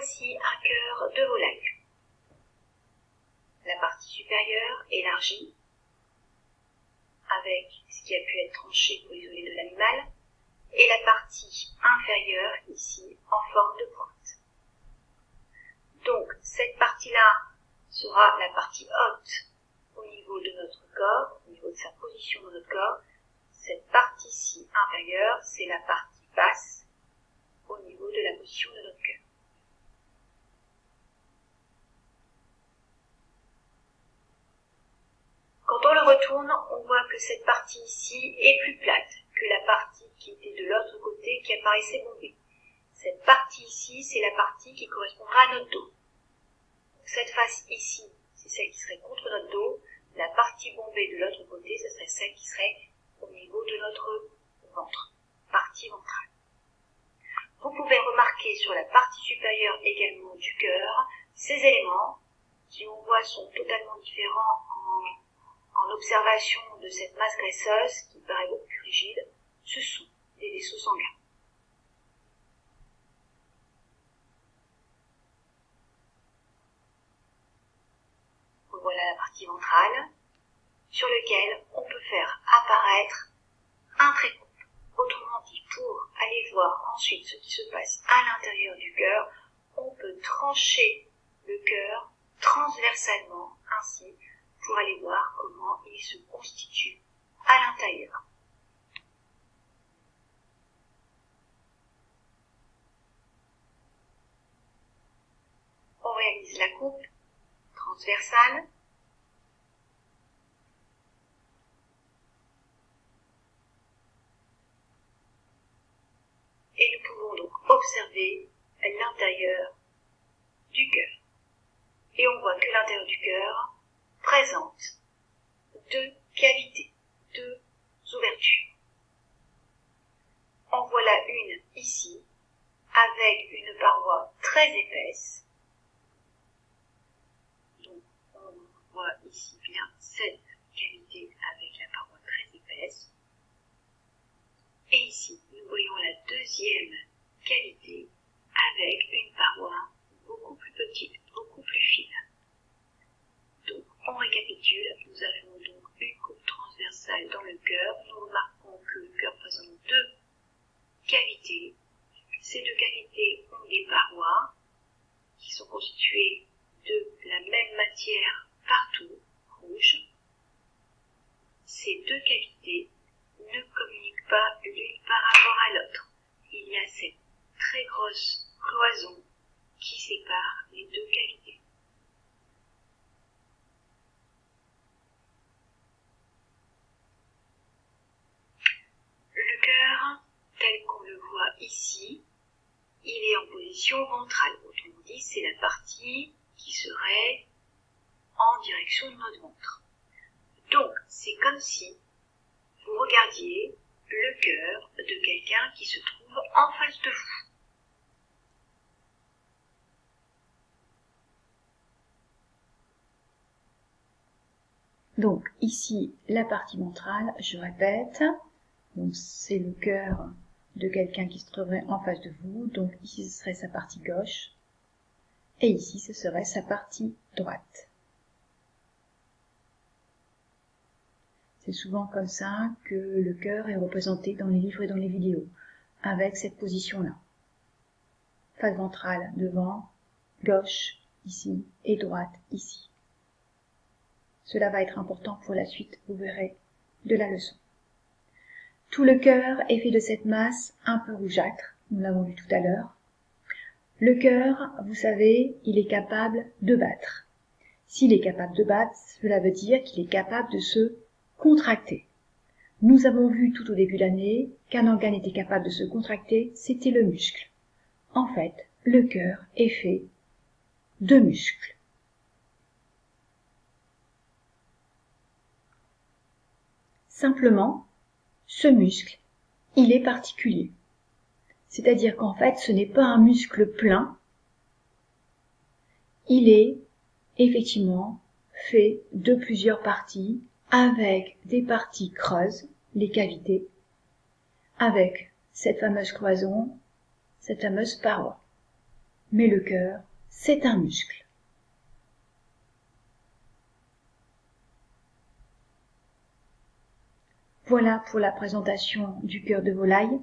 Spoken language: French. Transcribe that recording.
voici un cœur de volaille. La partie supérieure élargie, avec ce qui a pu être tranché pour isoler de l'animal, et la partie inférieure, ici, en forme de pointe. Donc, cette partie-là sera la partie haute au niveau de notre corps, au niveau de sa position dans notre corps. Cette partie-ci inférieure, c'est la partie basse au niveau de la position de notre cœur. Quand on le retourne, on voit que cette partie ici est plus plate que la partie qui était de l'autre côté qui apparaissait bombée. Cette partie ici, c'est la partie qui correspondra à notre dos. Cette face ici, c'est celle qui serait contre notre dos. La partie bombée de l'autre côté, ce serait celle qui serait au niveau de notre ventre, partie ventrale. Vous pouvez remarquer sur la partie supérieure également du cœur, ces éléments qui on voit sont totalement différents en observation de cette masse graisseuse qui paraît beaucoup plus rigide. Ce sont des vaisseaux sanguins. Voilà la partie ventrale sur laquelle on peut faire apparaître un trécoup. Autrement dit, pour aller voir ensuite ce qui se passe à l'intérieur du cœur, on peut trancher le cœur transversalement ainsi pour aller voir comment il se constitue à l'intérieur. On réalise la coupe transversale. Et nous pouvons donc observer l'intérieur du cœur. Et on voit que l'intérieur du cœur présente deux cavités, deux ouvertures. En voilà une ici, avec une paroi très épaisse. Donc on voit ici bien cette cavité avec la paroi très épaisse. Et ici, nous voyons la deuxième cavité avec une paroi beaucoup plus petite, beaucoup plus fine. Donc, on récapitule, nous avons donc une coupe transversale dans le cœur. Nous remarquons que le cœur présente deux cavités. Ces deux cavités ont des parois qui sont constituées de la même matière partout, rouge. Ces deux cavités ne communiquent pas l'une par rapport à l'autre. Il y a cette très grosse cloison qui sépare les deux cavités. Le cœur, tel qu'on le voit ici, il est en position ventrale. Autrement dit, c'est la partie qui serait en direction de notre ventre. Donc, c'est comme si vous regardiez le cœur de quelqu'un qui se trouve en face de vous. Donc ici, la partie ventrale, je répète, donc c'est le cœur de quelqu'un qui se trouverait en face de vous. Donc ici, ce serait sa partie gauche et ici, ce serait sa partie droite. C'est souvent comme ça que le cœur est représenté dans les livres et dans les vidéos, avec cette position-là. Face ventrale devant, gauche ici et droite ici. Cela va être important pour la suite, vous verrez, de la leçon. Tout le cœur est fait de cette masse un peu rougeâtre, nous l'avons vu tout à l'heure. Le cœur, vous savez, il est capable de battre. S'il est capable de battre, cela veut dire qu'il est capable de se contracter. Nous avons vu tout au début de l'année qu'un organe était capable de se contracter, c'était le muscle. En fait, le cœur est fait de muscles. Simplement, ce muscle, il est particulier. C'est-à-dire qu'en fait, ce n'est pas un muscle plein, il est effectivement fait de plusieurs parties, avec des parties creuses, les cavités, avec cette fameuse cloison, cette fameuse paroi. mais le cœur, c'est un muscle. Voilà pour la présentation du cœur de volaille.